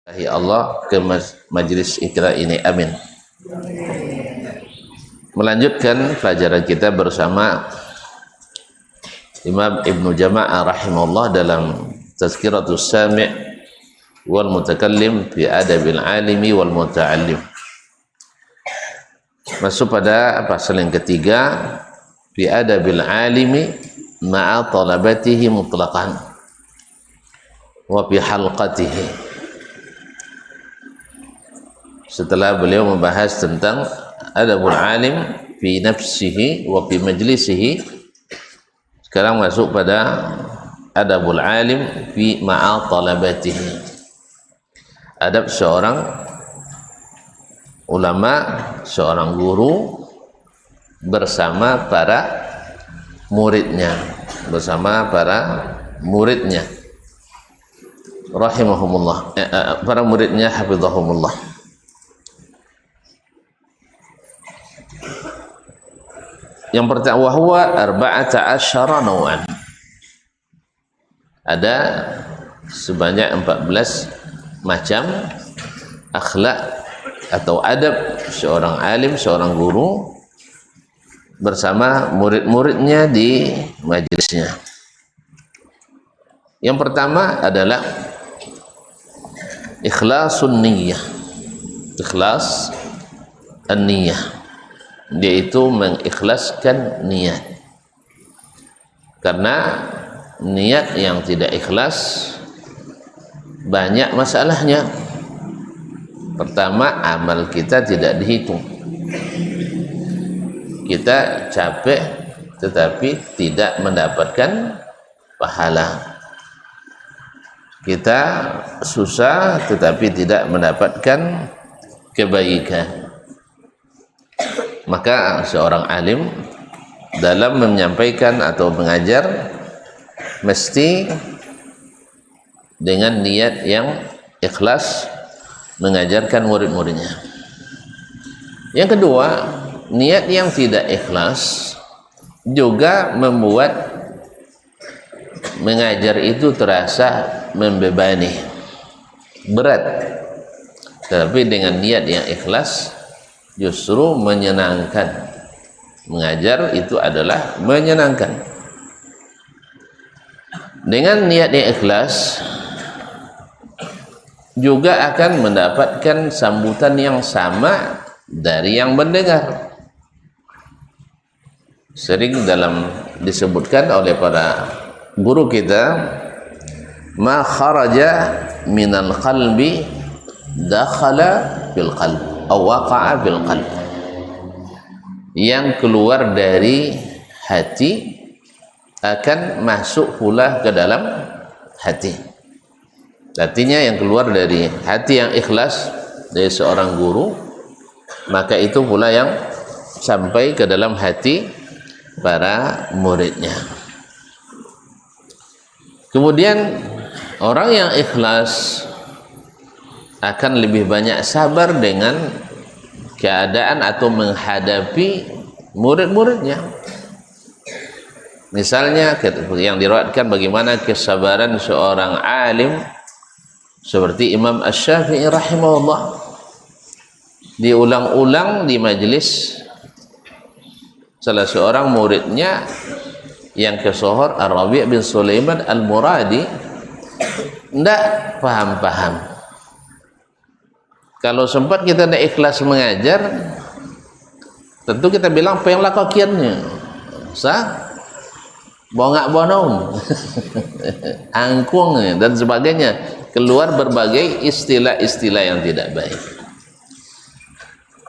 Allah ke majelis Iqra ini, amin. Melanjutkan pelajaran kita bersama Imam Ibnu Jama'ah rahimahullah dalam Tazkiratus Sami' wal Mutakallim fi Adabil Alimi wal Muta'allim. Masuk pada pasal yang ketiga, fi Adabil Alimi ma'a talabatihi mutlaqan wa fi halqatihi. Setelah beliau membahas tentang adabul alim fi nafsihi wa fi majlisihi, sekarang masuk pada adabul alim fi ma'a talabatihi. Adab seorang ulama, seorang guru bersama para muridnya, rahimahumullah, para muridnya hafizahumullah. Yang pertama, wahwa arba'ata asyara naw'an. Ada sebanyak 14 macam akhlak atau adab seorang alim, seorang guru bersama murid-muridnya di majelisnya. Yang pertama adalah ikhlasun niyyah. Ikhlas an-niyyah, yaitu mengikhlaskan niat. Karena niat yang tidak ikhlas banyak masalahnya. Pertama, amal kita tidak dihitung. Kita capek tetapi tidak mendapatkan pahala. Kita susah tetapi tidak mendapatkan kebaikan. Maka seorang alim dalam menyampaikan atau mengajar mesti dengan niat yang ikhlas mengajarkan murid-muridnya. Yang kedua, niat yang tidak ikhlas juga membuat mengajar itu terasa membebani, berat. Tetapi dengan niat yang ikhlas justru menyenangkan. Mengajar itu adalah menyenangkan. Dengan niat yang ikhlas juga akan mendapatkan sambutan yang sama dari yang mendengar. Sering disebutkan oleh para guru kita, ma kharaja minal qalbi dakhala fil qalbi waqa'a bil qalb. Yang keluar dari hati akan masuk pula ke dalam hati. Artinya yang keluar dari hati yang ikhlas dari seorang guru, maka itu pula yang sampai ke dalam hati para muridnya. Kemudian orang yang ikhlas akan lebih banyak sabar dengan keadaan atau menghadapi murid-muridnya. Misalnya yang diriwayatkan bagaimana kesabaran seorang alim seperti Imam Asy-Syafi'i rahimahullah, diulang-ulang di majelis salah seorang muridnya yang kesohor Ar-Rabi' bin Sulaiman Al-Muradi, tidak paham-paham. Kalau sempat kita tidak ikhlas mengajar, tentu kita bilang pengenlah kakiannya sah bongak-bonong angkung dan sebagainya, keluar berbagai istilah-istilah yang tidak baik.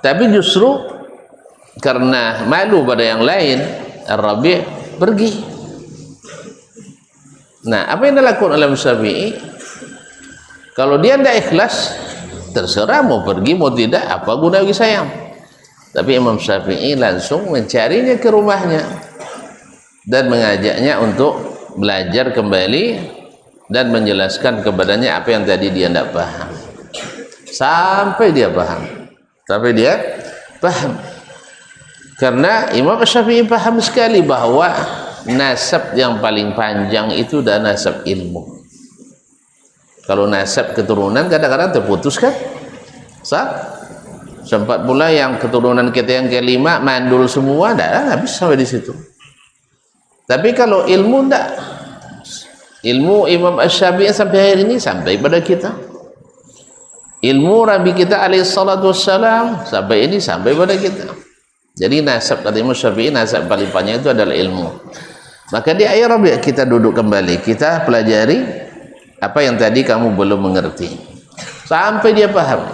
Tapi justru karena malu pada yang lain, Ar-Rabi' pergi. Nah, apa yang dilakukan oleh Syafi'i? Kalau dia tidak ikhlas, terserah mau pergi mau tidak, apa guna bagi saya. Tapi Imam Syafi'i langsung mencarinya ke rumahnya dan mengajaknya untuk belajar kembali dan menjelaskan kepadanya apa yang tadi dia tidak paham, sampai dia paham. Karena Imam Syafi'i paham sekali bahwa nasab yang paling panjang itu adalah nasab ilmu. Kalau nasab keturunan kadang-kadang terputus kan? Sempat pula yang keturunan kita yang kelima mandul semua, dah habis sampai di situ. Tapi kalau ilmu enggak, ilmu Imam Asy-Syafi'i sampai hari ini sampai pada kita, ilmu Nabi kita alaihi salatu wassalam sampai ini sampai pada kita. Jadi nasab kata Imam Syafi'i, nasab paling panjang itu adalah ilmu. Maka di ayat Rabi' kita duduk kembali, kita pelajari apa yang tadi kamu belum mengerti sampai dia paham,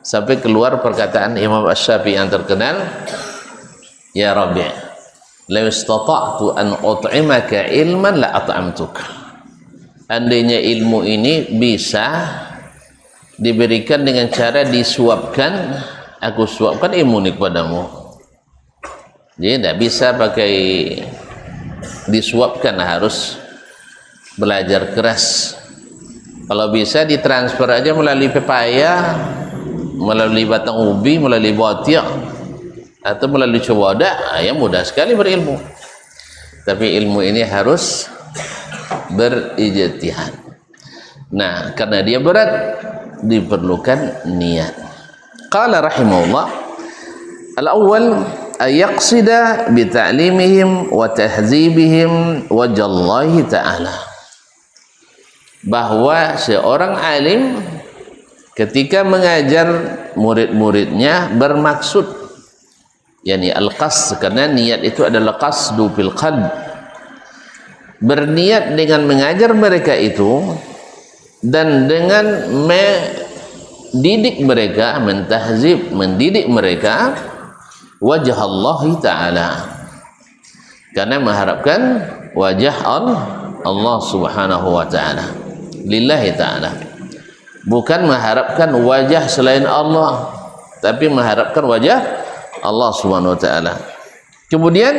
sampai keluar perkataan Imam Asy-Syafi'i yang terkenal, ya Rabi', law istata'tu an ut'imaka ilman la at'amtuk. Andainya ilmu ini bisa diberikan dengan cara disuapkan, aku suapkan ilmu ini kepadamu. Jadi tidak bisa pakai disuapkan, harus belajar keras. Kalau bisa ditransfer aja melalui pepaya, melalui batang ubi, melalui botiak, atau melalui cewada, ya mudah sekali berilmu. Tapi ilmu ini harus berijtihad. Nah, karena dia berat, diperlukan niat. Qala rahimahullah, al-awwal ayaqsida bi ta'limihim wa tahzibihim wajallahi ta'ala. Bahwa seorang alim ketika mengajar murid-muridnya bermaksud, yakni al-qasd, karena niat itu adalah qasdu fil qalb, berniat dengan mengajar mereka itu dan dengan mendidik mereka, mentahzib, mendidik mereka wajah Allah Ta'ala, karena mengharapkan wajah Allah Subhanahu wa Ta'ala, lillahi ta'ala, bukan mengharapkan wajah selain Allah, tapi mengharapkan wajah Allah Subhanahu wa Ta'ala. Kemudian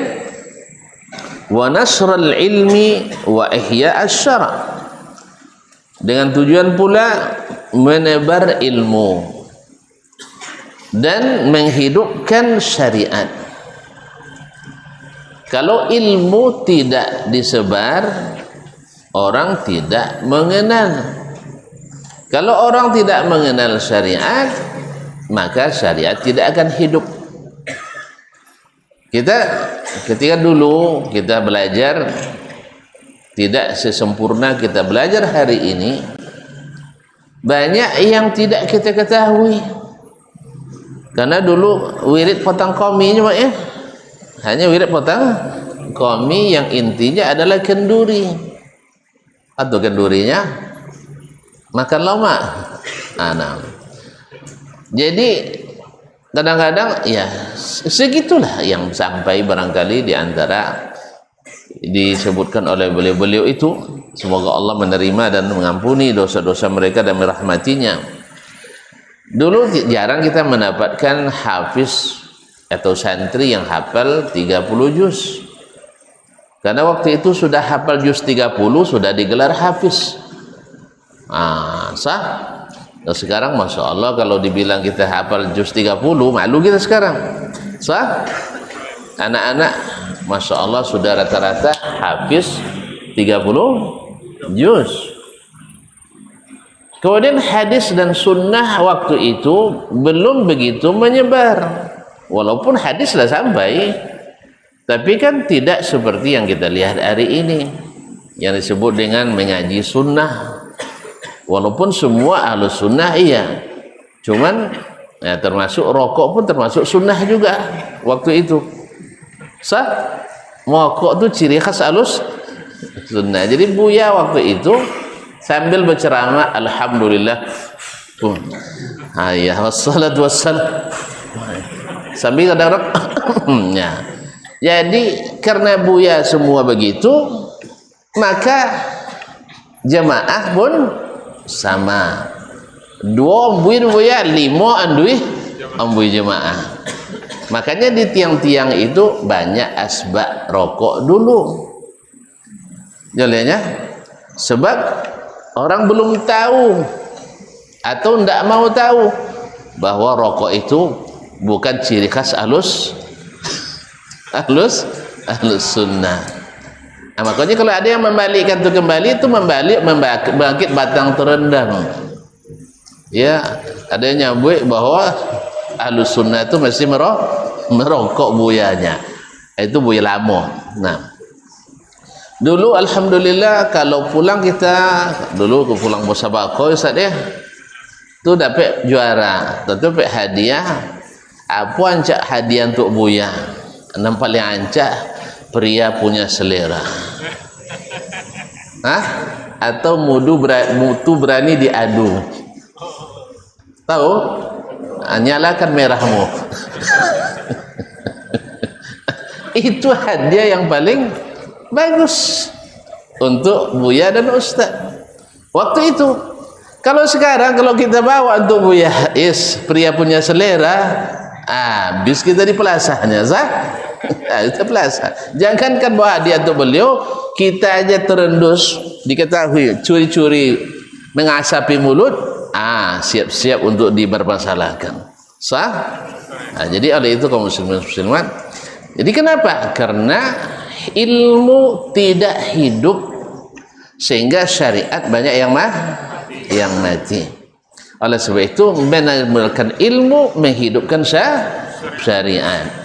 wa nasrul ilmi wa ihya asy-syara', dengan tujuan pula menebar ilmu dan menghidupkan syariat. Kalau ilmu tidak disebar, orang tidak mengenal. Kalau orang tidak mengenal syariat, maka syariat tidak akan hidup. Kita ketika dulu kita belajar, tidak sesempurna kita belajar hari ini, banyak yang tidak kita ketahui. Karena dulu wirid potong komi cuma ya, hanya wirid potong komi yang intinya adalah kenduri, atau kendurinya makan lemak. Jadi kadang-kadang ya segitulah yang sampai barangkali di antara disebutkan oleh beliau-beliau itu. Semoga Allah menerima dan mengampuni dosa-dosa mereka dan merahmatinya. Dulu jarang kita mendapatkan hafiz atau santri yang hafal 30 juz, karena waktu itu sudah hafal juz 30 sudah digelar hafiz. Sah. Nah, sekarang Masya Allah kalau dibilang kita hafal juz 30, malu kita sekarang. Sah. Anak-anak Masya Allah sudah rata-rata hafiz 30 juz. Kemudian hadis dan sunnah waktu itu belum begitu menyebar. Walaupun hadis sudah sampai, tapi kan tidak seperti yang kita lihat hari ini, yang disebut dengan mengaji sunnah. Walaupun semua ahlus sunnah iya, cuman ya, termasuk rokok pun termasuk sunnah juga waktu itu. Rokok itu ciri khas ahlus sunnah. Jadi Buya waktu itu sambil berceramah, alhamdulillah, ayah wassalatu wassalam, sambil kadang ya. Jadi karena Buya semua begitu, maka jemaah pun sama. 2 Buya 5 ambui jemaah. Makanya di tiang-tiang itu banyak asbak rokok dulu. Jadinya sebab orang belum tahu atau tidak mau tahu bahwa rokok itu bukan ciri khas ahlus sunnah. Makanya kalau ada yang membalikkan itu kembali, itu membangkit batang terendah. Ya, ada yang nyambut bahwa Ahlus Sunnah itu mesti merokok buyanya. Itu buya lama. Nah, dulu alhamdulillah kalau pulang kita dulu pulang musabaqah Ustaz ya, tu dapat juara, dapat hadiah. Apa ancak hadiah untuk buya? Nampak paling ancak pria punya selera. Atau mutu berani diadu. Tahu? Nyalakan merahmu. Itu hadiah yang paling bagus untuk buya dan ustaz waktu itu. Kalau sekarang kalau kita bawa untuk buya pria punya selera, habis kita di pelasahnya kita pelasah. Jangankan bawa hadiah untuk beliau, kita aja terendus diketahui curi-curi mengasapi mulut, siap-siap untuk dipermasalahkan. Jadi oleh itu kaum muslimin muslimat, jadi kenapa? Karena ilmu tidak hidup sehingga syariat banyak yang mati. Oleh sebab itu mengamalkan ilmu menghidupkan syariat.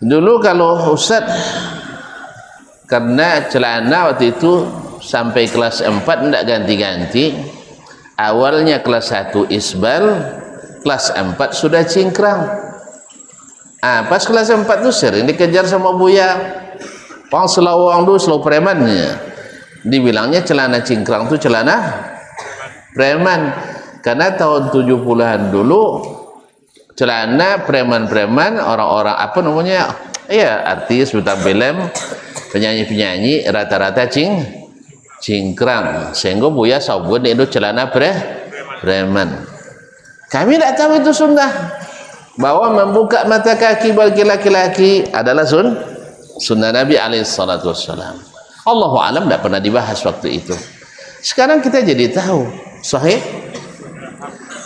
Dulu kalau Ustaz, karena celana waktu itu sampai kelas 4 tidak ganti-ganti. Awalnya kelas 1 isbal, kelas 4 sudah cingkrang. Pas kelas 4 tu sering dikejar sama buya. Orang selawang dulu, selaw premannya. Dibilangnya celana cingkrang tu celana preman. Karena tahun 70-an dulu celana preman-preman, orang-orang apa namanya? Ya, artis, bintang film, penyanyi-penyanyi rata-rata cingkrang. Sehingga buya sabun itu celana preman. Kami tak tahu itu sunnah, bahwa membuka mata kaki bagi laki-laki adalah sunnah Nabi alaihissalatu wassalam. Allahu alam tidak pernah dibahas waktu itu. Sekarang kita jadi tahu sahih.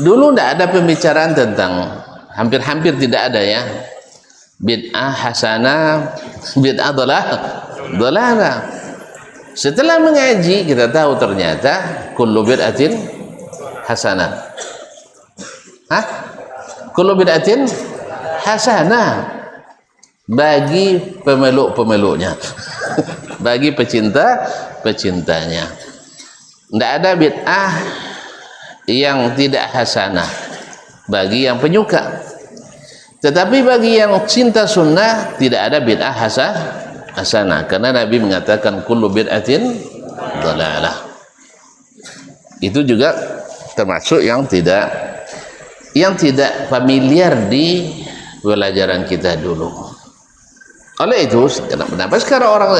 Dulu tidak ada pembicaraan tentang, hampir-hampir tidak ada ya, bid'ah hasanah, bid'ah dhalalah. Setelah mengaji kita tahu ternyata kullu bid'atin hasanah. Kullu bid'atin hasanah bagi pemeluk-pemeluknya, bagi pecinta-pecintanya. Tidak ada bid'ah yang tidak hasanah bagi yang penyuka. Tetapi bagi yang cinta sunnah tidak ada bid'ah hasanah, karena Nabi mengatakan kullu bid'atin dhalalah. Itu juga termasuk yang tidak familiar di pelajaran kita dulu. Oleh itu, kenapa sekarang orang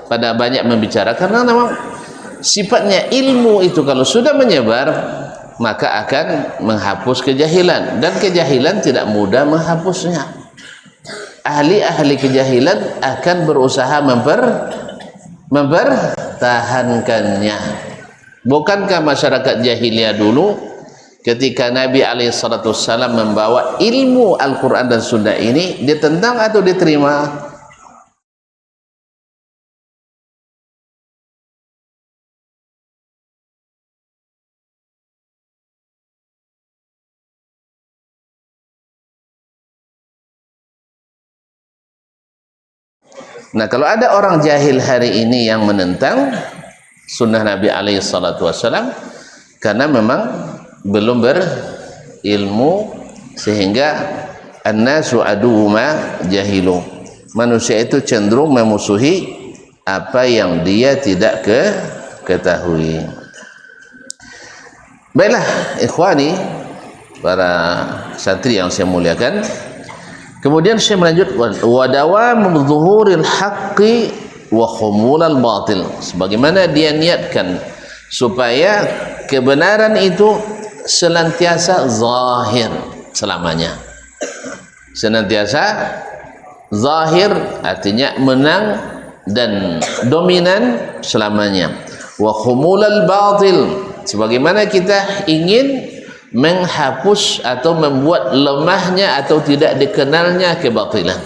pada banyak membicarakan? Karena memang sifatnya ilmu itu kalau sudah menyebar maka akan menghapus kejahilan, dan kejahilan tidak mudah menghapusnya. Ahli-ahli kejahilan akan berusaha mempertahankannya. Bukankah masyarakat jahiliyah dulu ketika Nabi alaihissalam membawa ilmu Al-Quran dan Sunnah ini ditentang atau diterima? Nah, kalau ada orang jahil hari ini yang menentang sunnah Nabi alaihissalam karena memang belum berilmu, sehingga an-nasu aduhuma jahilu, manusia itu cenderung memusuhi apa yang dia tidak ketahui. Baiklah ikhwani, para santri yang saya muliakan, kemudian saya melanjut wa dawam zuhuril haqqi wa khumulal batil, sebagaimana dia niatkan supaya kebenaran itu senantiasa zahir selamanya. Senantiasa zahir artinya menang dan dominan selamanya. Wa khumulal batil, sebagaimana kita ingin menghapus atau membuat lemahnya atau tidak dikenalnya kebatilan.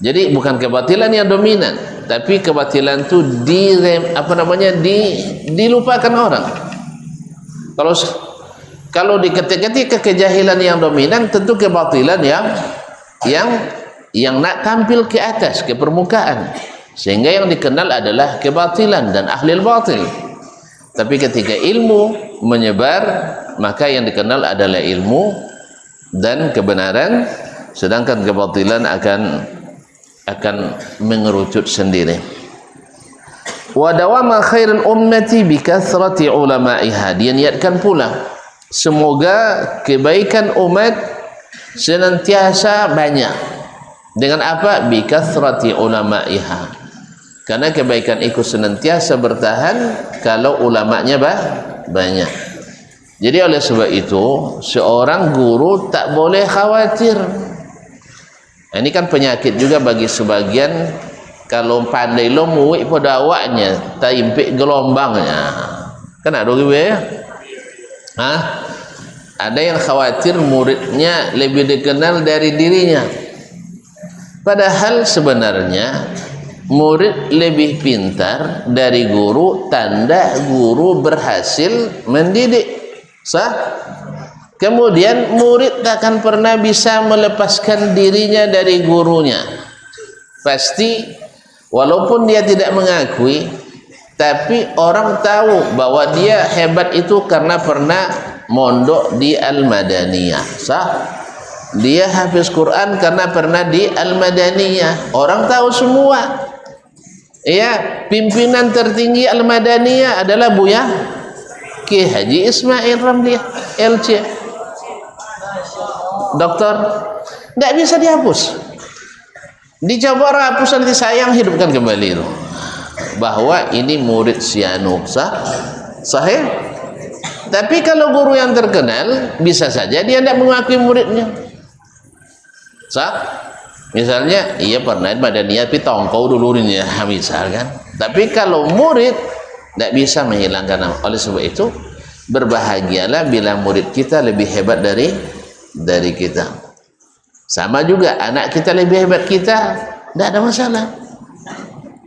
Jadi bukan kebatilan yang dominan, tapi kebatilan tu dilupakan orang. Kalau di ketika kejahilan yang dominan, tentu kebatilan yang nak tampil ke atas, ke permukaan, sehingga yang dikenal adalah kebatilan dan ahli batil. Tapi ketika ilmu menyebar, maka yang dikenal adalah ilmu dan kebenaran, sedangkan kebatilan akan mengerucut sendiri. Wa dawama khairul ummati bi kathrati ulama'iha. Dia niatkan pula semoga kebaikan umat senantiasa banyak. Dengan apa? Bi kathrati ulama'iha. Karena kebaikan itu senantiasa bertahan kalau ulamanya banyak. Jadi oleh sebab itu seorang guru tak boleh khawatir. Ini kan penyakit juga bagi sebagian. Kalau pandai lo muik pada awaknya, tak impik gelombangnya. Kan ada gitu ya? Ada yang khawatir muridnya lebih dikenal dari dirinya. Padahal sebenarnya murid lebih pintar dari guru, tanda guru berhasil mendidik. Sah? Kemudian murid tak akan pernah bisa melepaskan dirinya dari gurunya. Pasti walaupun dia tidak mengakui, tapi orang tahu bahwa dia hebat itu karena pernah mondok di Al-Madaniyah. Sah? Dia hafiz Quran karena pernah di Al-Madaniyah. Orang tahu semua. Ya, pimpinan tertinggi Al-Madaniyah adalah Buya Ki Haji Ismail Ramli LC. Doktor, tidak bisa dihapus. Dicoba orang hapus, nanti sayang hidupkan kembali itu. Bahwa ini murid Sianuk. Sahih? Tapi kalau guru yang terkenal, bisa saja dia tidak mengakui muridnya. Sah? Misalnya, ia pernah pada niat pitongkau dulunya, misalkan. Tapi kalau murid tidak bisa menghilangkan nama. Oleh sebab itu, berbahagialah bila murid kita lebih hebat dari kita. Sama juga anak kita lebih hebat kita, tidak ada masalah.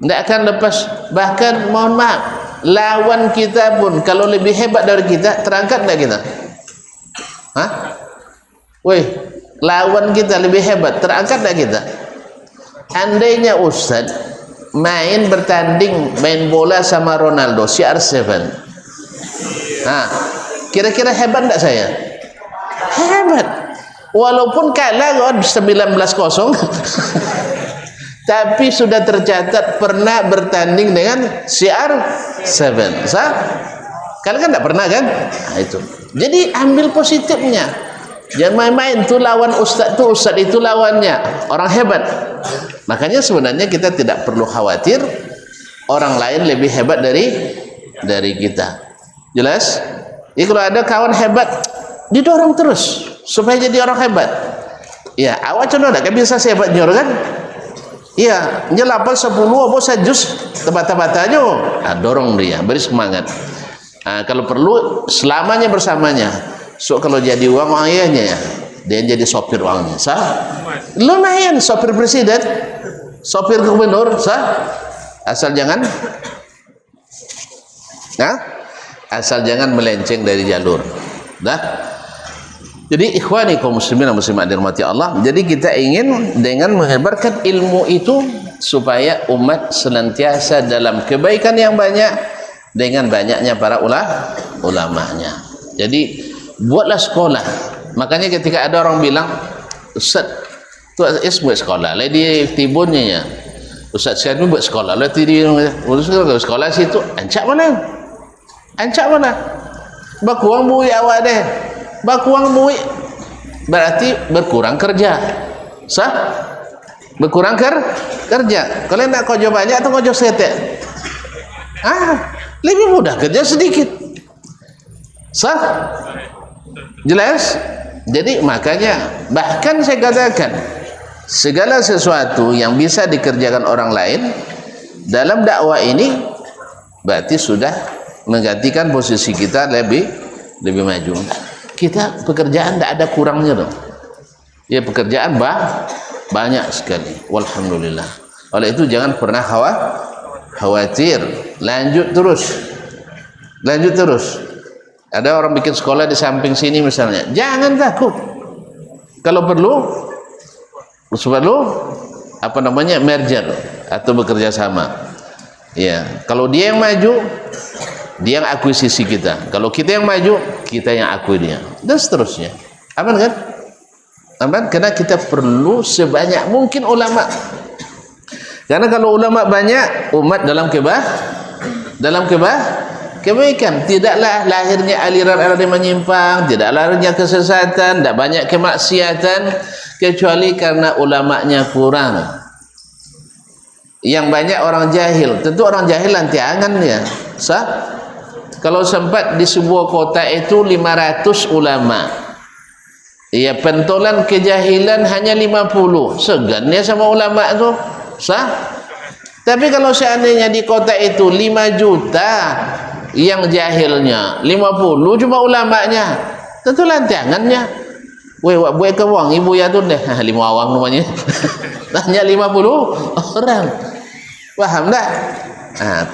Tidak akan lepas. Bahkan mohon maaf, lawan kita pun kalau lebih hebat dari kita, terangkat tidak kita? Weh, lawan kita lebih hebat, terangkat tak kita? Andainya Ustaz main bertanding main bola sama Ronaldo CR7, kira-kira hebat tak saya? Hebat, walaupun kalah 19-0 tapi sudah tercatat pernah bertanding dengan CR7. Sah? Kalian kan tak pernah kan? Itu. Jadi ambil positifnya. Jangan main-main tu lawan ustaz tu, ustaz itu lawannya orang hebat. Makanya sebenarnya kita tidak perlu khawatir orang lain lebih hebat dari kita. Jelas? Jadi kalau ada kawan hebat, didorong terus supaya jadi orang hebat. Ya, awak contoh tak bisa sehebat nyor kan? Iya, nyelapan 10 apa sajus tebata-batanya, dorong dia, beri semangat. Kalau perlu selamanya bersamanya. So kalau jadi uang ayahnya ya, dia jadi sopir uangnya. Sah? Lumayan sopir presiden, sopir gubernur, sah? Asal jangan melenceng dari jalur. Dah. Jadi ikhwani kaum muslimin dan muslimat dirahmati Allah, jadi kita ingin dengan menyebarkan ilmu itu supaya umat senantiasa dalam kebaikan yang banyak dengan banyaknya para ulamanya. Jadi buatlah sekolah. Makanya ketika ada orang bilang, Ustaz tu buat sekolah lah di tibunnya ya, Ustaz saya buat sekolah lah di sekolah situ, ancak mana bakuang bui awak deh, bakuang bui berarti berkurang kerja. Sah? Berkurang kerja. Kalian nak kojo banyak atau kojo setek? Lebih mudah kerja sedikit. Sah? Jelas? Jadi makanya bahkan saya katakan segala sesuatu yang bisa dikerjakan orang lain dalam dakwah ini berarti sudah menggantikan posisi kita lebih maju. Kita pekerjaan tidak ada kurangnya dong. Ya pekerjaan banyak sekali. Walhamdulillah. Oleh itu jangan pernah khawatir, lanjut terus. Ada orang bikin sekolah di samping sini misalnya, jangan takut. Kalau perlu merger atau bekerja sama. Ya, kalau dia yang maju, dia yang akuisisi kita. Kalau kita yang maju, kita yang akui dia. Dan seterusnya. Aman kan? Aman, karena kita perlu sebanyak mungkin ulama. Karena kalau ulama banyak, umat dalam kebaikan. Tidaklah lahirnya aliran-aliran yang menyimpang, tidak lahirnya kesesatan, tidak banyak kemaksiatan, kecuali karena ulamanya kurang. Yang banyak orang jahil. Tentu orang jahil lantiangan ya. Kalau sempat di sebuah kota itu 500 ulama, ya pentolan kejahilan hanya 50. Segan dia sama ulama itu. Tapi kalau seandainya di kota itu 5 juta yang jahilnya, 50 cuma ulamanya, tentu lantiangannya. Wak buat ke wang ibu ya tu deh 5 awang namanya. Hanya 50 orang. Paham tak?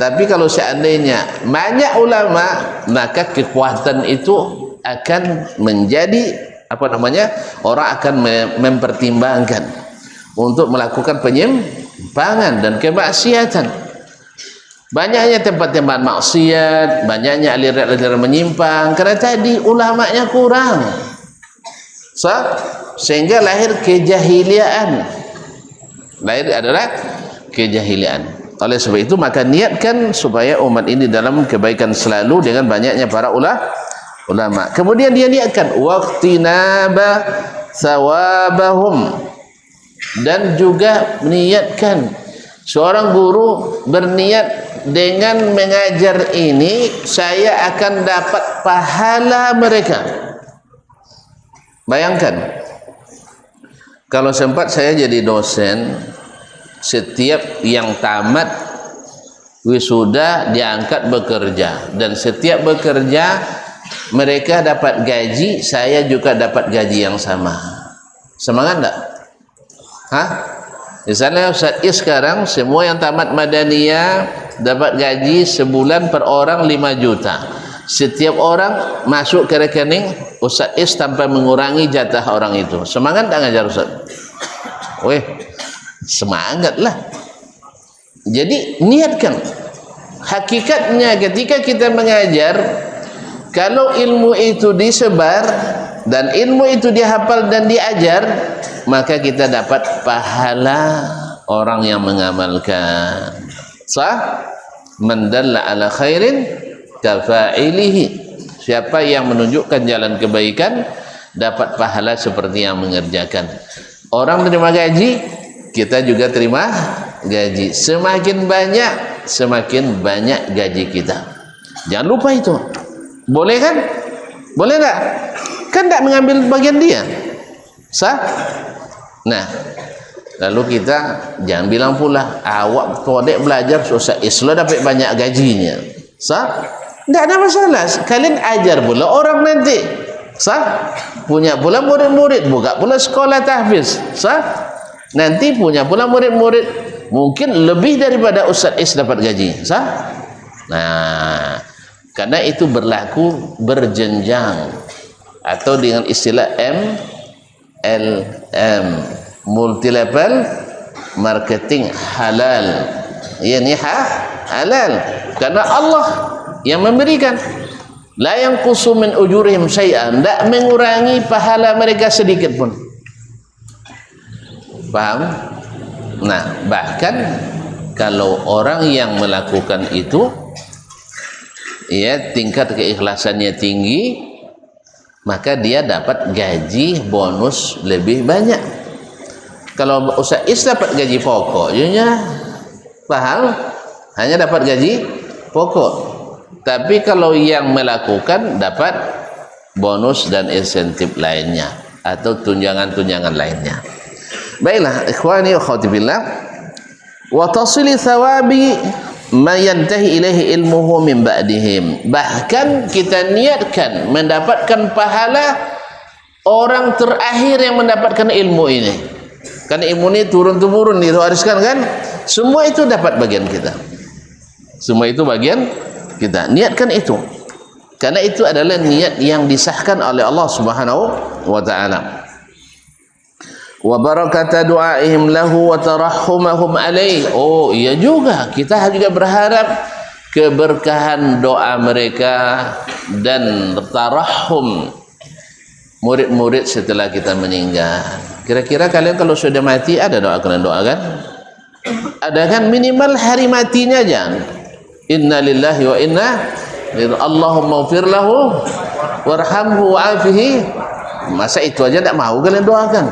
Tapi kalau seandainya banyak ulama, maka kekuatan itu akan menjadi orang akan mempertimbangkan untuk melakukan penyimpangan dan kemaksiatan. Banyaknya tempat-tempat maksiat, banyaknya aliran-aliran menyimpang karena tadi ulamanya kurang. Sehingga lahir kejahiliaan. Lahir adalah kejahiliaan. Oleh sebab itu maka niatkan supaya umat ini dalam kebaikan selalu dengan banyaknya para ulama. Kemudian dia niatkan waqtinaba thawabahum, dan juga niatkan seorang guru berniat dengan mengajar ini saya akan dapat pahala mereka. Bayangkan kalau sempat saya jadi dosen, setiap yang tamat wisuda diangkat bekerja, dan setiap bekerja mereka dapat gaji, saya juga dapat gaji yang sama. Semangat enggak? Misalnya Ustaz Is sekarang semua yang tamat Madaniyah dapat gaji sebulan per orang 5 juta. Setiap orang masuk ke rekening Ustaz Is tanpa mengurangi jatah orang itu. Semangat tak ngajar Ustaz? Semangatlah. Jadi niatkan. Hakikatnya ketika kita mengajar, kalau ilmu itu disebar dan ilmu itu dihafal dan diajar, maka kita dapat pahala orang yang mengamalkan. Man dalla ala khairin kafa'ilihi. Siapa yang menunjukkan jalan kebaikan dapat pahala seperti yang mengerjakan. Orang terima gaji, kita juga terima gaji. Semakin banyak gaji kita. Jangan lupa itu. Boleh kan? Boleh tak? Kan tak mengambil bagian dia. Nah, lalu kita jangan bilang pula awak kodek belajar susah Islam dapat banyak gajinya. Tak ada masalah. Kalian ajar pula orang nanti. Punya pula murid-murid, buka pula sekolah tahfiz. Nanti punya pula murid-murid, mungkin lebih daripada Ustaz Is dapat gaji. Nah, karena itu berlaku berjenjang, atau dengan istilah MLM, multi level marketing halal. Ini halal karena Allah yang memberikan. La yanqusu min ujurihim syai'an, tidak mengurangi pahala mereka sedikit pun. Paham? Nah, bahkan kalau orang yang melakukan itu ya tingkat keikhlasannya tinggi, maka dia dapat gaji bonus lebih banyak. Kalau Ustaz Is dapat gaji pokoknya, paham? Hanya dapat gaji pokok. Tapi kalau yang melakukan dapat bonus dan insentif lainnya atau tunjangan-tunjangan lainnya. Baiklah, ikhwani wa akhwati billah, wa tasili thawabi ma yantahi ilaihi ilmuhu min ba'dihim. Bahkan kita niatkan mendapatkan pahala orang terakhir yang mendapatkan ilmu ini. Kan ilmu ini turun-temurun diwariskan kan, semua itu dapat bagian kita. Semua itu bagian kita. Niatkan itu. Karena itu adalah niat yang disahkan oleh Allah Subhanahu wa taala. Wa barakata du'aihim lahu wa tarahhumahum alaih. Oh, iya juga. Kita juga berharap keberkahan doa mereka dan tarahhum murid-murid setelah kita meninggal. Kira-kira kalian kalau sudah mati ada doa kalian doakan? Ada kan? Minimal hari matinya jangan. Inna lillahi wa inna Allahumma ufir lahu warhamhu wa'afihi. Masa itu aja tak mau kalian doakan?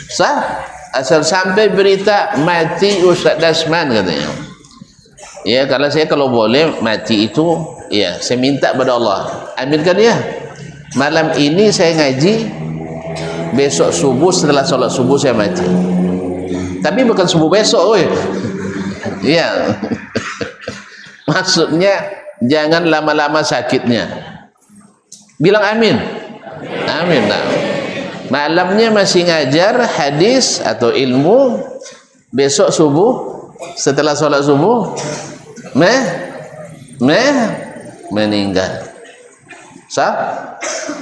Sah? Asal sampai berita mati Ustaz Dasman katanya. Ya, kalau boleh mati itu, ya saya minta pada Allah, aminkan ya. Malam ini saya ngaji, besok subuh setelah sholat subuh saya mati. Tapi bukan subuh besok, iya. Maksudnya jangan lama-lama sakitnya. Bilang amin. Amin. Nah. Malamnya masih ngajar hadis atau ilmu, besok subuh setelah sholat subuh meninggal. Sah?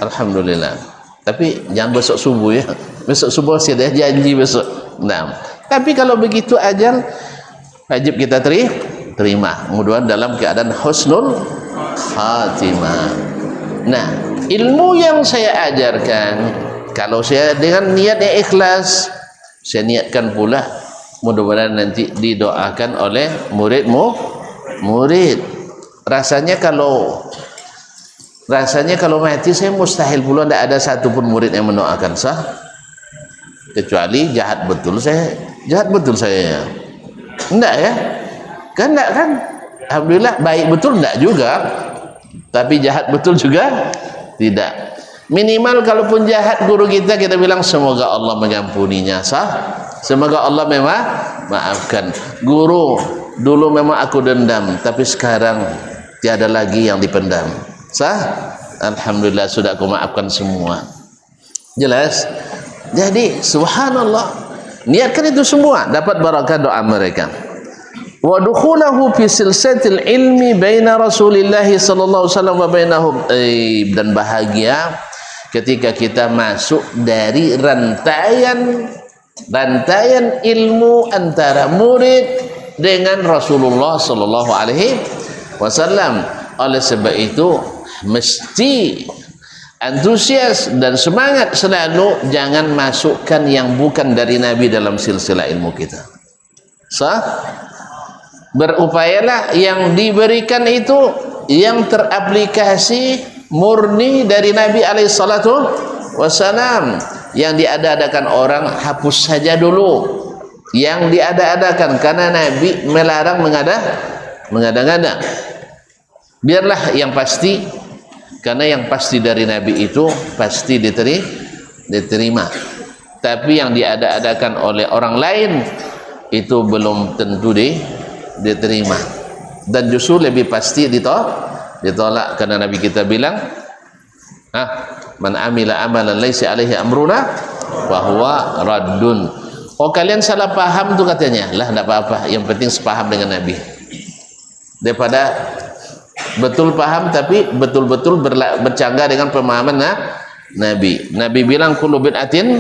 Alhamdulillah. Tapi jangan besok subuh ya. Besok subuh saya dah janji besok. Nah. Tapi kalau begitu ajal wajib kita terima. Mudah-mudahan dalam keadaan husnul khatimah. Nah, ilmu yang saya ajarkan, kalau saya dengan niat yang ikhlas, saya niatkan pula mudah-mudahan nanti didoakan oleh murid. Rasanya kalau mati saya mustahil pula tidak ada satupun murid yang mendoakan, sah? Kecuali jahat betul saya. Enggak ya? Kan enggak kan? Alhamdulillah baik betul enggak juga. Tapi jahat betul juga tidak. Minimal kalaupun jahat guru kita bilang semoga Allah mengampuninya, sah? Semoga Allah memang maafkan. Guru, dulu memang aku dendam, tapi sekarang tiada lagi yang dipendam. Sah? Alhamdulillah sudah aku maafkan semua. Jelas? Jadi subhanallah, niatkan itu semua dapat barakah doa mereka. Wa dukhulahu fi silsilatil ilmi baina Rasulillah sallallahu alaihi wasallam wa bainahum, dan bahagia ketika kita masuk dari rantaian ilmu antara murid dengan Rasulullah sallallahu alaihi wasallam. Oleh sebab itu mesti antusias dan semangat selalu, jangan masukkan yang bukan dari Nabi dalam silsilah ilmu kita. Sah? Berupayalah yang diberikan itu yang teraplikasi murni dari Nabi alaihi salatu wassalam. Yang diada-adakan orang hapus saja dulu. Yang diada-adakan karena Nabi melarang mengada-ngada. Biarlah yang pasti, karena yang pasti dari Nabi itu pasti diterima. Tapi yang diada-adakan oleh orang lain itu belum tentu diterima, dan justru lebih pasti ditolak karena Nabi kita bilang, man amila amalan laisa alaihi amruna wa huwa raddun. Oh, kalian salah paham tuh katanya. Lah enggak apa-apa, yang penting sepaham dengan Nabi. Daripada betul paham tapi betul-betul bercanggah dengan pemahaman Nabi. Nabi bilang kullu bid'atin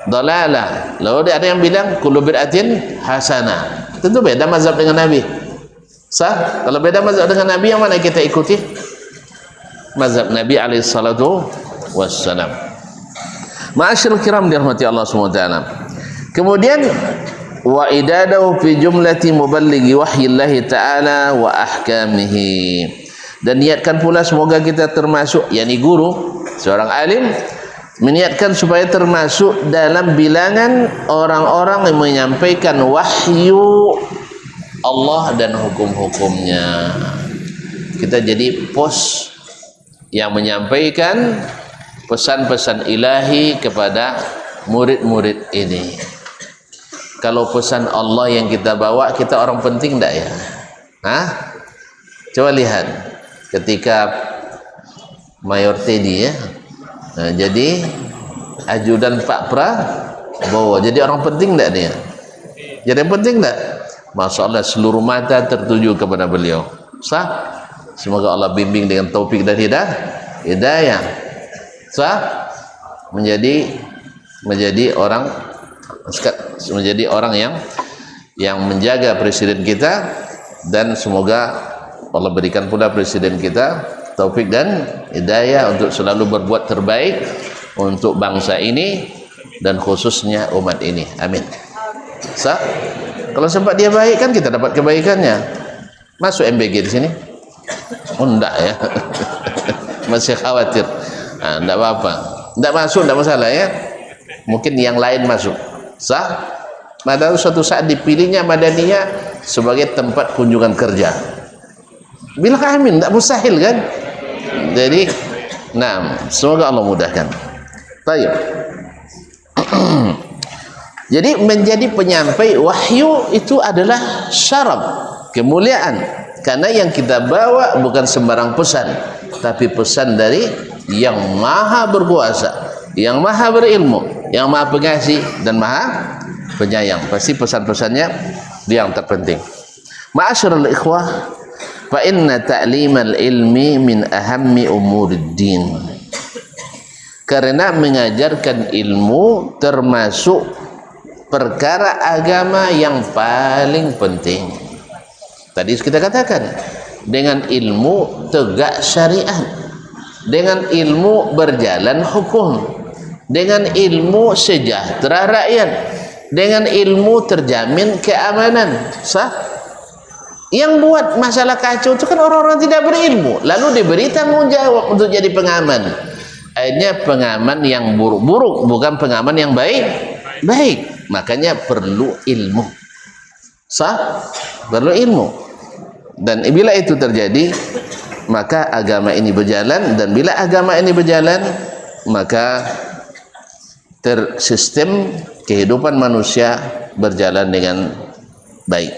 dalalah. Lalu ada yang bilang kullu bid'atin hasanah. Tentu beda mazhab dengan Nabi. Sah? Kalau beda mazhab dengan Nabi, yang mana kita ikuti? Mazhab Nabi alaihi salatu wassalam. Ma'asyiral kiram dirahmati Allah Subhanahu wa taala. Kemudian wa idadahu fi jumlati muballighi wahyillahi ta'ala wa ahkamihi. Dan niatkan pula semoga kita termasuk, yakni guru, seorang alim, meniatkan supaya termasuk dalam bilangan orang-orang yang menyampaikan wahyu Allah dan hukum-hukumnya. Kita jadi pos yang menyampaikan pesan-pesan ilahi kepada murid-murid ini. Kalau pesan Allah yang kita bawa, kita orang penting enggak ya? Coba lihat ketika Mayor Teddy ya, jadi ajudan Pak Prabowo, jadi orang penting enggak dia? Jadi yang penting enggak? Masya Allah, seluruh mata tertuju kepada beliau. Sah? Semoga Allah bimbing dengan taufik dan hidayah. Sah? Menjadi orang yang menjaga presiden kita, dan semoga Allah berikan pula presiden kita taufik dan hidayah untuk selalu berbuat terbaik untuk bangsa ini dan khususnya umat ini. Amin. Sah? Kalau sempat dia baik kan kita dapat kebaikannya. Masuk MBG di sini? Oh, enggak ya. Masih khawatir. Nah, enggak apa-apa. Enggak masuk, enggak masalah ya. Mungkin yang lain masuk. Sah? Padahal suatu saat dipilihnya Madaniyah sebagai tempat kunjungan kerja. Bilang amin, enggak mustahil kan? Jadi, nah, semoga Allah mudahkan. Baik. Jadi menjadi penyampai wahyu itu adalah syaraf, kemuliaan, karena yang kita bawa bukan sembarang pesan, tapi pesan dari yang maha berkuasa, yang maha berilmu, yang maha pengasih dan maha penyayang. Pasti pesan-pesannya yang terpenting. Ma'asyiral ikhwah, fa inna ta'limal ilmi min ahammi umuriddin. Karena mengajarkan ilmu termasuk perkara agama yang paling penting. Tadi kita katakan, dengan ilmu tegak syariat, dengan ilmu berjalan hukum, dengan ilmu sejahtera rakyat, dengan ilmu terjamin keamanan. Sah? Yang buat masalah kacau itu kan orang-orang tidak berilmu, lalu diberi tanggung jawab untuk jadi pengaman. Akhirnya pengaman yang buruk-buruk, bukan pengaman yang baik. Makanya perlu ilmu. Sah? Perlu ilmu. Dan bila itu terjadi, maka agama ini berjalan, dan bila agama ini berjalan, maka sistem kehidupan manusia berjalan dengan baik.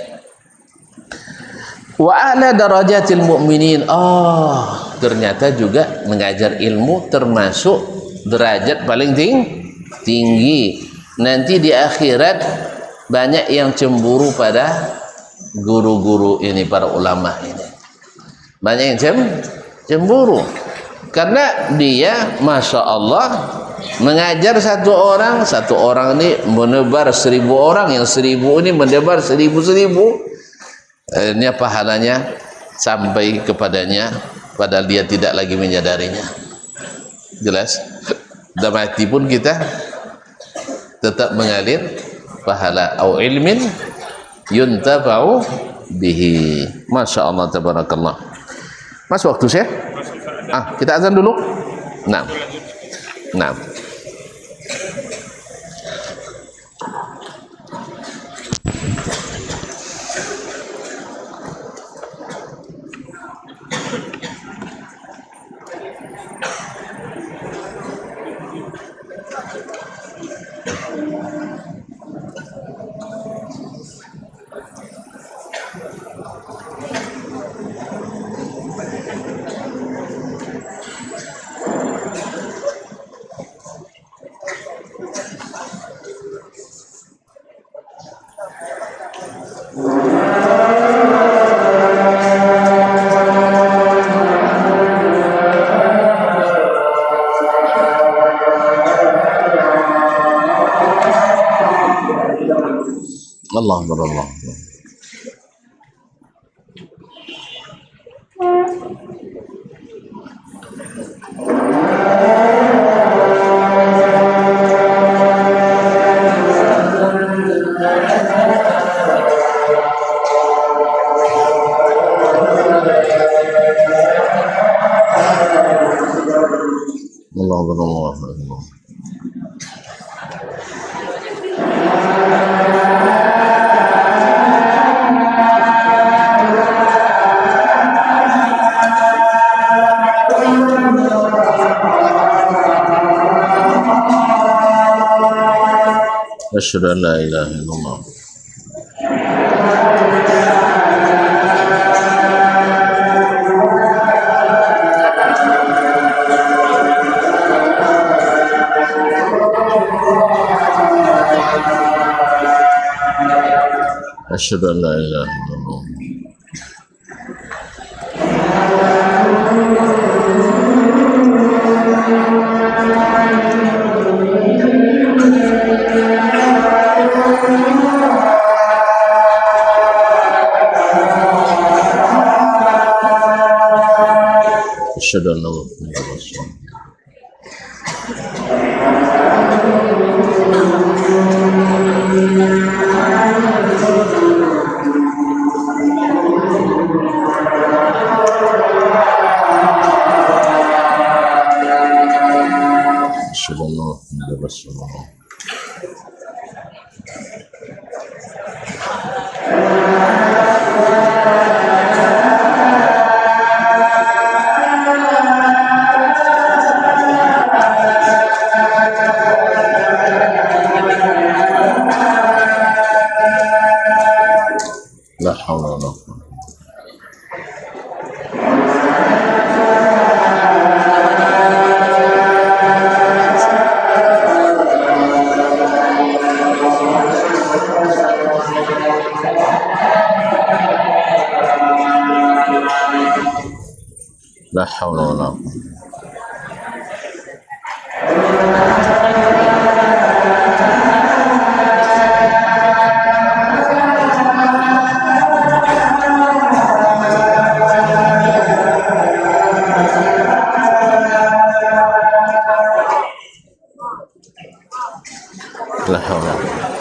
Wa a'la darajatil mu'minin. Oh, ternyata juga mengajar ilmu termasuk derajat paling tinggi. Nanti di akhirat banyak yang cemburu pada guru-guru ini, para ulama ini. Banyak yang cemburu karena dia, masya Allah, mengajar satu orang ini menebar 1000 orang, yang 1000 ini menebar 1000. Ini pahalanya sampai kepadanya padahal dia tidak lagi menyadarinya. Jelas? Dan mati pun kita tetap mengalir pahala au ilmin yuntafa'u bihi. Masya Allah, tabarakallah. Mas, waktu saya? Kita azan dulu. Nah. Allah berallah. Allah berallah. أشهد أن لا إله إلا الله. أشهد أن لا إله إلا الله. أشهد أن محمدا رسول الله. أشهد أن محمدا رسول الله. لا حول ولا قوة. لا حول ولا قوة. لا حول ولا قوة.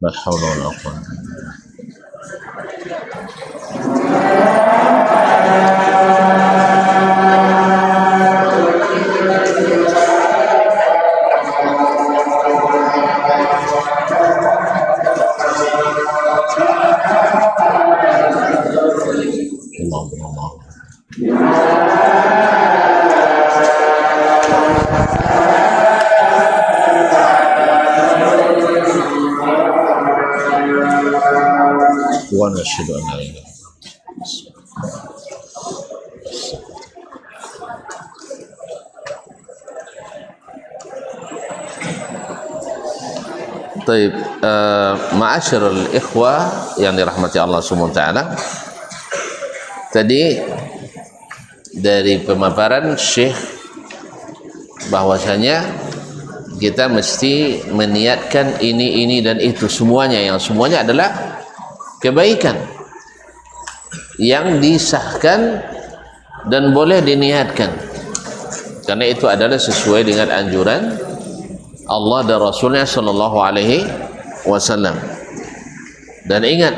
لا حول ولا قوة. ونشهد أن لا إله إلا الله. Taib, ma'asyarul ikhwah yang dirahmati Allah Subhanahu wa taala. Tadi dari pemaparan Syekh bahwasanya kita mesti meniatkan ini dan itu semuanya, yang semuanya adalah kebaikan yang disahkan dan boleh diniatkan, karena itu adalah sesuai dengan anjuran Allah dan Rasulnya Sallallahu Alaihi Wasallam. Dan ingat,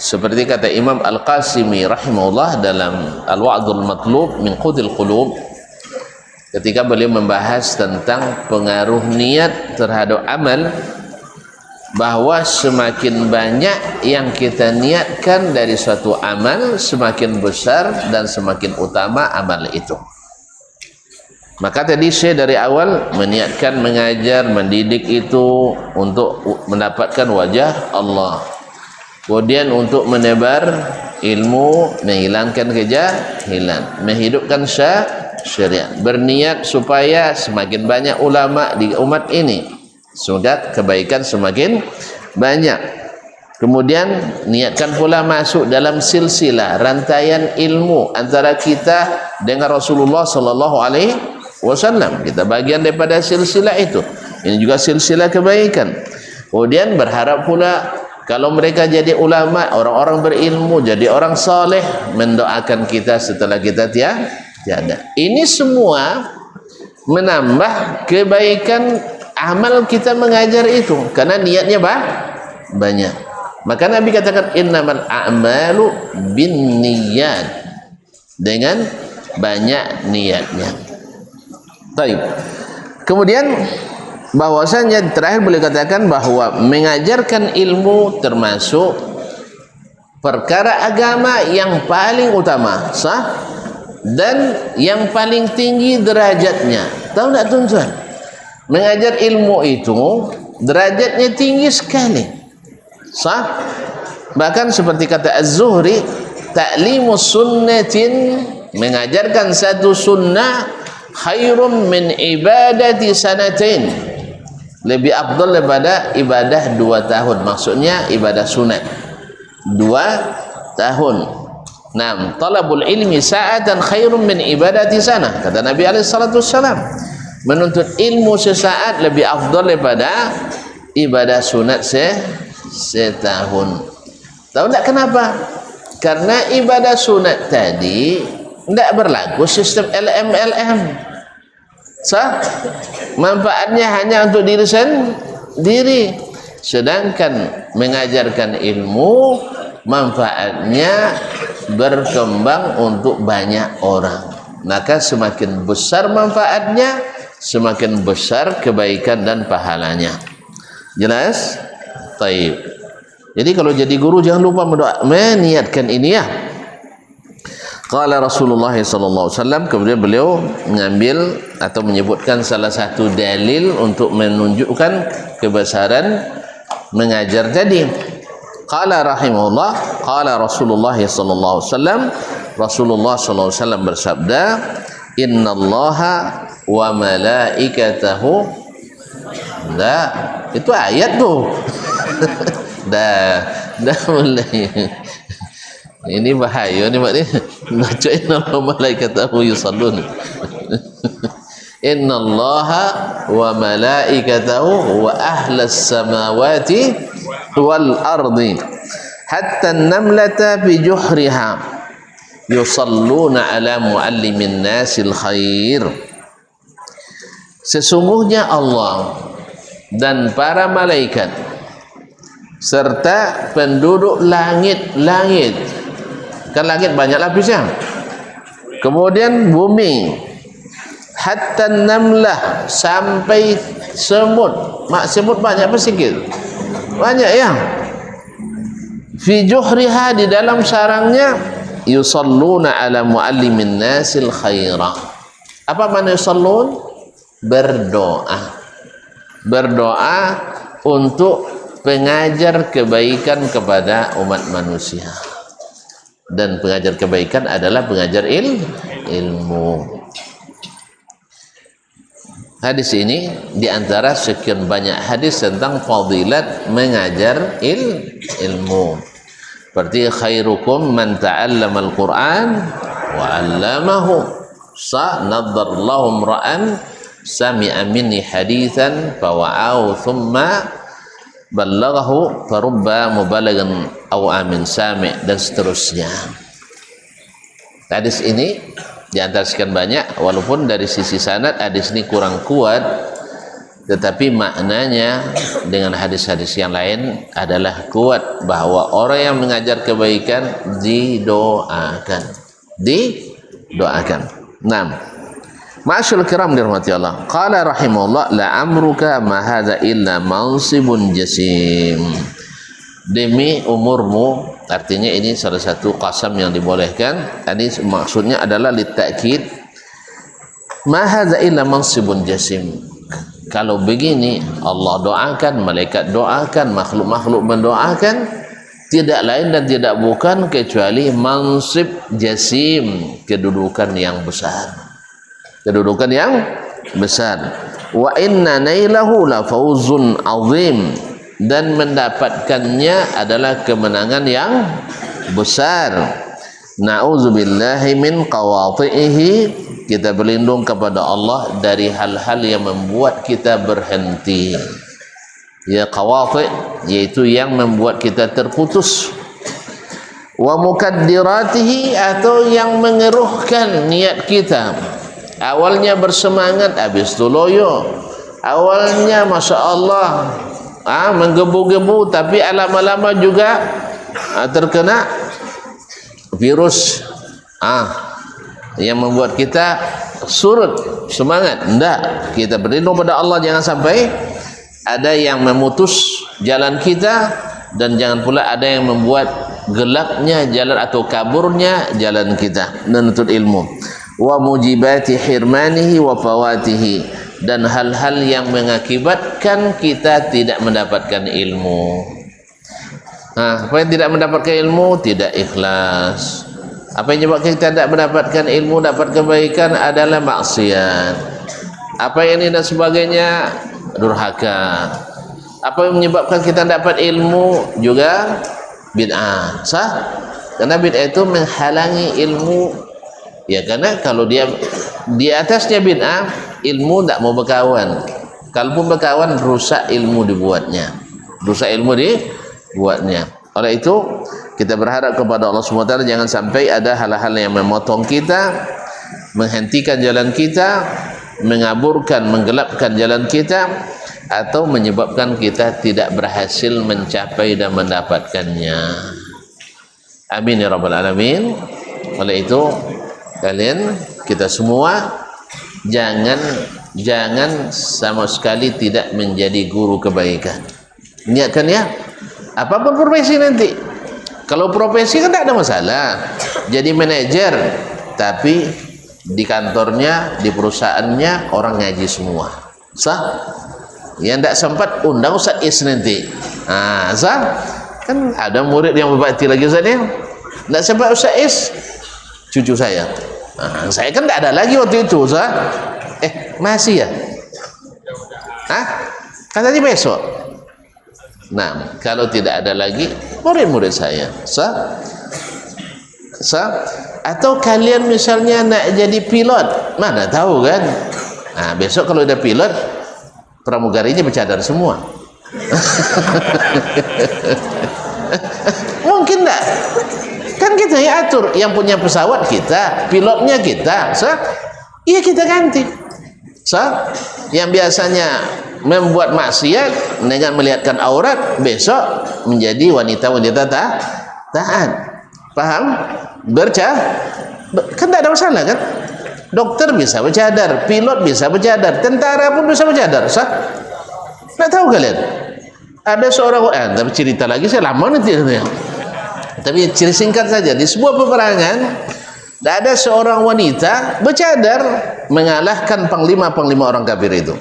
seperti kata Imam Al-Qasimi rahimahullah dalam Al-Wa'dul Matlub min Qudil Qulub, ketika beliau membahas tentang pengaruh niat terhadap amal, bahwa semakin banyak yang kita niatkan dari suatu amal, semakin besar dan semakin utama amal itu. Maka tadi saya dari awal meniatkan mengajar, mendidik itu untuk mendapatkan wajah Allah, kemudian untuk menebar ilmu, menghilangkan kejahilan, menghidupkan syariat, berniat supaya semakin banyak ulama di umat ini, sehingga kebaikan semakin banyak. Kemudian niatkan pula masuk dalam silsilah rantaian ilmu antara kita dengan Rasulullah Sallallahu Alaihi Wasallam. Kita bagian daripada silsilah itu. Ini juga silsilah kebaikan. Kemudian berharap pula kalau mereka jadi ulama, orang-orang berilmu, jadi orang saleh, mendoakan kita setelah kita tiada. Ini semua menambah kebaikan amal kita mengajar itu, karena niatnya banyak. Maka Nabi katakan innamal a'malu binniyat, dengan banyak niatnya. Baik. Kemudian bahwasanya terakhir boleh katakan bahwa mengajarkan ilmu termasuk perkara agama yang paling utama, sah, dan yang paling tinggi derajatnya. Tahu tak tuan-tuan? Mengajar ilmu itu derajatnya tinggi sekali. Sah? Bahkan seperti kata Az-Zuhri, ta'limu sunnatin, mengajarkan satu sunnah, khairun min ibadati sanatain, lebih afdal daripada ibadah 2 tahun. Maksudnya ibadah sunat 2 tahun. Naam, talabul ilmi sa'atan khairun min ibadati sana, kata Nabi alaihi salatu wassalam. Menuntut ilmu sesaat lebih afdal daripada ibadah sunat setahun. Tahu tak kenapa? Karena ibadah sunat tadi tidak berlaku sistem LMLM. Sah? Manfaatnya hanya untuk diri sendiri. Sedangkan mengajarkan ilmu, manfaatnya berkembang untuk banyak orang. Maka semakin besar manfaatnya, semakin besar kebaikan dan pahalanya. Jelas? Taib. Jadi kalau jadi guru jangan lupa meniatkan ini ya. Qala Rasulullah sallallahu alaihi wasallam, kemudian beliau mengambil atau menyebutkan salah satu dalil untuk menunjukkan kebesaran mengajar tadi. Qala rahimahullah, qala Rasulullah sallallahu alaihi wasallam, Rasulullah sallallahu alaihi wasallam bersabda, innallaha wa malaikatahu, dah itu ayat tuh. dah mulai ini bahaya ni mak ni, baca innallaha wa malaikatahu yusallun. Innallaha wa malaikatahu wa ahlas samawati wal ardi hatta an-namlata fi juhriha yusalluna ala muallimin nasil khair. Sesungguhnya Allah dan para malaikat serta penduduk langit-langit, kan langit banyak lapisnya, kemudian bumi, hatta namlah, sampai semut. Mak semut banyak apa sikit? Banyak ya. Fi juhriha, di dalam sarangnya, yusalluna ala muallimin nasil khaira. Apa makna yusallun? Berdoa. Berdoa untuk pengajar kebaikan kepada umat manusia. Dan pengajar kebaikan adalah pengajar ilmu. Hadis ini diantara sekian banyak hadis tentang fadilat mengajar ilmu. Seperti khairukum man ta'allama al-Quran wa 'allamahu, naddarallahu ra'an sami'a minni hadithan fawa'ahu thumma ballaghahu farubba mubalaghan aw amin sami', dan seterusnya. Hadis ini di antara sekian banyak, walaupun dari sisi sanad hadis ini kurang kuat, tetapi maknanya dengan hadis-hadis yang lain adalah kuat, bahwa orang yang mengajar kebaikan didoakan. Naam. Ma'asyul kiram dirahmati Allah. Qala rahimahullah, la amruka ma hadza illa mansibun jasim. Demi umurmu, artinya ini salah satu qasam yang dibolehkan. Ini maksudnya adalah litakid. Ma hadza illa mansibun jasim. Kalau begini Allah doakan, malaikat doakan, makhluk-makhluk mendoakan, tidak lain dan tidak bukan kecuali mansib jasim, kedudukan yang besar. Kedudukan yang besar. Wa inna nailahu la fawzun azim, dan mendapatkannya adalah kemenangan yang besar. Na'udzubillahi min qawati'ihi, kita berlindung kepada Allah dari hal-hal yang membuat kita berhenti. Ya, qawati' yaitu yang membuat kita terputus. Wa mukaddiratihi, atau yang mengeruhkan niat kita. Awalnya bersemangat, habis itu loyo. Awalnya Masya Allah menggebu-gebu, tapi lama-lama juga terkena virus yang membuat kita surut semangat. Tidak, kita berlindung pada Allah, jangan sampai ada yang memutus jalan kita, dan jangan pula ada yang membuat gelapnya jalan atau kaburnya jalan kita menuntut ilmu. Wa mujibati hirmanihi wa fawatihi, dan hal-hal yang mengakibatkan kita tidak mendapatkan ilmu. Apa yang tidak mendapatkan ilmu tidak ikhlas. Apa yang menyebabkan kita tidak mendapatkan ilmu, dapat kebaikan adalah maksiat. Apa yang ini dan sebagainya durhaka. Apa yang menyebabkan kita dapat ilmu juga bid'ah. Sah? Karena bid'ah itu menghalangi ilmu. Ya, karena kalau dia di atasnya bid'ah, ilmu tidak mau berkawan. Kalaupun berkawan, rusak ilmu dibuatnya. Rusak ilmu dibuatnya. Oleh itu, kita berharap kepada Allah SWT jangan sampai ada hal-hal yang memotong kita, menghentikan jalan kita, mengaburkan, menggelapkan jalan kita, atau menyebabkan kita tidak berhasil mencapai dan mendapatkannya. Amin ya rabbal alamin. Oleh itu, kalian, kita semua jangan sama sekali tidak menjadi guru kebaikan. Niatkan ya, apapun profesi nanti. Kalau profesi kan tidak ada masalah, jadi manajer, tapi di kantornya, di perusahaannya orang ngaji semua, sah? Yang tidak sempat undang Ustaz Is nanti, sah? Kan ada murid yang berbakti lagi Ustaz ya, tidak sempat Ustaz Is, cucu saya, saya kan tidak ada lagi waktu itu, sah? Masih ya? Kan tadi besok. Nah, kalau tidak ada lagi murid-murid saya, sah? Atau kalian misalnya nak jadi pilot, mana tahu kan? Besok kalau ada pilot, pramugarinya bercadar semua. Mungkin enggak? Kan kita yang atur, yang punya pesawat kita, pilotnya kita, sah? Iya, kita ganti, sah? Yang biasanya membuat maksiat dengan melihatkan aurat, besok menjadi wanita-wanita taat. Paham? Kan tidak ada masalah kan? Dokter bisa bercadar, pilot bisa bercadar, tentara pun bisa bercadar, sah? Tidak tahu kalian? Ada seorang, tapi cerita lagi saya lama nanti. Tapi ciri singkat saja, di sebuah peperangan ada seorang wanita bercadar mengalahkan panglima orang kafir itu.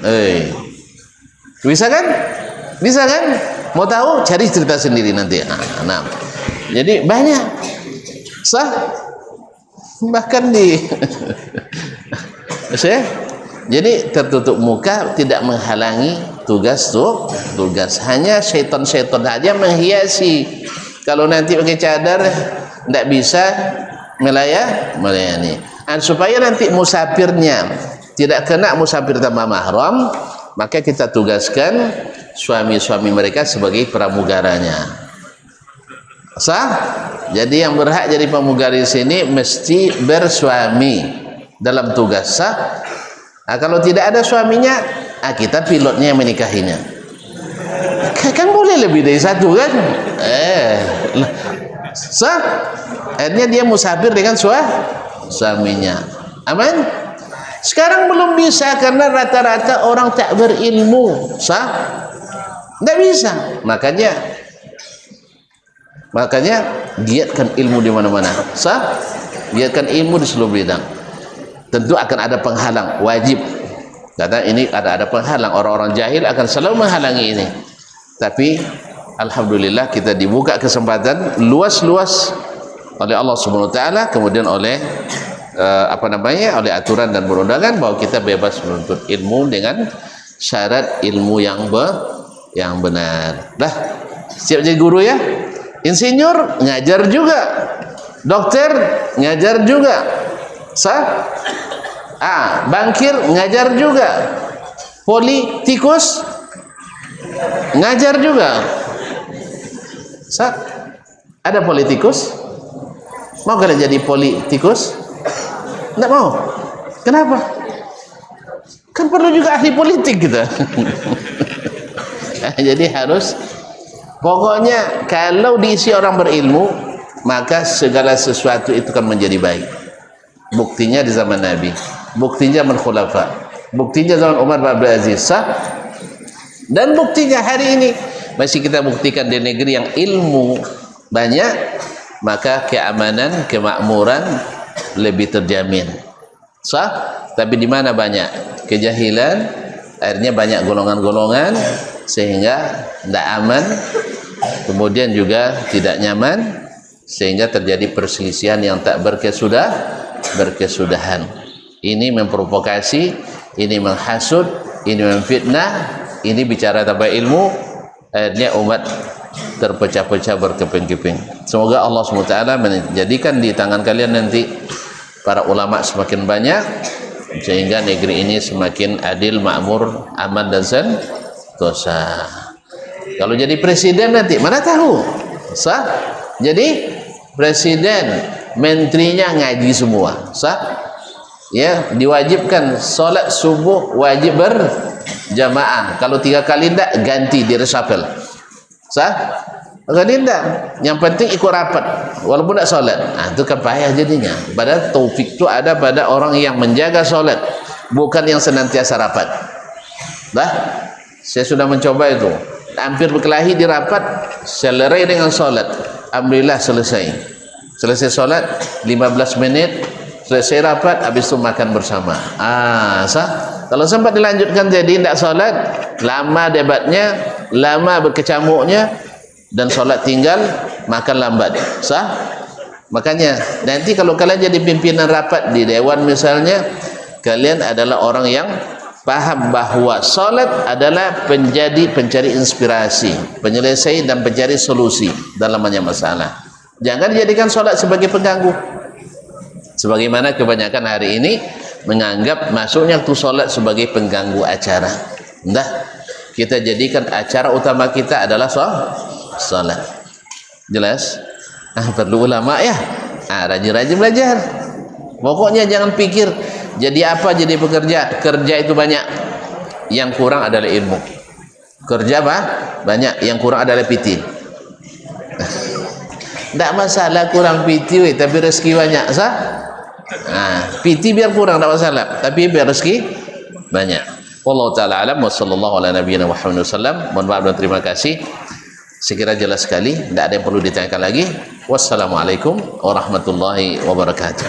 Bisa kan? Bisa kan? Mau tahu? Cari cerita sendiri nanti. Jadi banyak, sah? Bahkan di jadi tertutup muka tidak menghalangi tugas. Hanya syaitan-syaitan saja menghiasi. Kalau nanti pakai cadar tidak bisa melayani. Supaya nanti musafirnya tidak kena musafir tanpa mahram, maka kita tugaskan suami-suami mereka sebagai pramugaranya, sah? Jadi yang berhak jadi pramugari sini mesti bersuami dalam tugas, sah? Kalau tidak ada suaminya, kita pilotnya yang menikahinya. Kan boleh lebih dari satu kan? Sah? Akhirnya dia musafir dengan suaminya. Aman? Sekarang belum bisa karena rata-rata orang tak berilmu, sah? Tidak bisa. Makanya giatkan ilmu di mana-mana, sah? Giatkan ilmu di seluruh bidang. Tentu akan ada penghalang, wajib. Karena ini ada penghalang, orang-orang jahil akan selalu menghalangi ini. Tapi alhamdulillah kita dibuka kesempatan luas-luas oleh Allah Subhanahu wa taala, kemudian oleh oleh aturan dan perundangan bahwa kita bebas menuntut ilmu dengan syarat ilmu yang benar. Dah, siap jadi guru ya? Insinyur ngajar juga, dokter ngajar juga, sah? Bankir ngajar juga, politikus ngajar juga, sah? Ada politikus? Mau kalian jadi politikus? Tidak mau. Kenapa? Kan perlu juga ahli politik kita. Jadi harus, pokoknya kalau diisi orang berilmu, maka segala sesuatu itu kan menjadi baik. Buktinya di zaman Nabi, buktinya zaman Khulafa, buktinya zaman Umar bin Abdul Aziz, sah? Dan buktinya hari ini masih kita buktikan di negeri yang ilmu banyak, maka keamanan, kemakmuran lebih terjamin, sah? Tapi di mana banyak kejahilan, akhirnya banyak golongan-golongan sehingga tidak aman, kemudian juga tidak nyaman, sehingga terjadi perselisihan yang tak berkesudahan. Ini memprovokasi, ini menghasut, ini memfitnah, ini bicara tanpa ilmu, akhirnya umat terpecah-pecah berkeping-keping. Semoga Allah SWT menjadikan di tangan kalian nanti para ulama semakin banyak, sehingga negeri ini semakin adil, makmur, aman dan sentosa. Kalau jadi presiden nanti mana tahu, sah? Jadi presiden, menterinya ngaji semua, sah? Ya, diwajibkan solat subuh wajib berjamaah. Kalau 3 kali tidak, ganti di reshuffle, sah? Kalau tidak, yang penting ikut rapat walaupun tidak solat. Itu kan payah jadinya. Padahal taufik itu ada pada orang yang menjaga solat, bukan yang senantiasa rapat. Saya sudah mencoba itu, hampir berkelahi di rapat, selerai dengan solat. Alhamdulillah selesai solat 15 menit, selesai rapat, habis itu makan bersama. Sah? Kalau sempat dilanjutkan jadi tidak solat, lama debatnya, lama berkecamuknya, dan solat tinggal, makan lambat, sah? Makanya nanti kalau kalian jadi pimpinan rapat di dewan misalnya, kalian adalah orang yang paham bahwa solat adalah pencari inspirasi, penyelesai dan pencari solusi dalam banyak masalah. Jangan dijadikan solat sebagai pengganggu, sebagaimana kebanyakan hari ini menganggap masuknya waktu solat sebagai pengganggu acara. Kita jadikan acara utama kita adalah solat. Jelas? Perlu ulama ya. Rajin-rajin belajar. Pokoknya jangan pikir jadi apa jadi pekerja. Kerja itu banyak, yang kurang adalah ilmu. Kerja banyak, yang kurang adalah PT. Tidak masalah kurang PT, tapi rezeki banyak, sah? PT biar kurang tidak masalah, tapi biar rezeki banyak. Wallahu ta'ala alam wa sallallahu ala nabiyyina Muhammad wasallam. Mohon maaf dan terima kasih, sekira jelas sekali, tidak ada yang perlu ditanyakan lagi. Wassalamualaikum warahmatullahi wabarakatuh.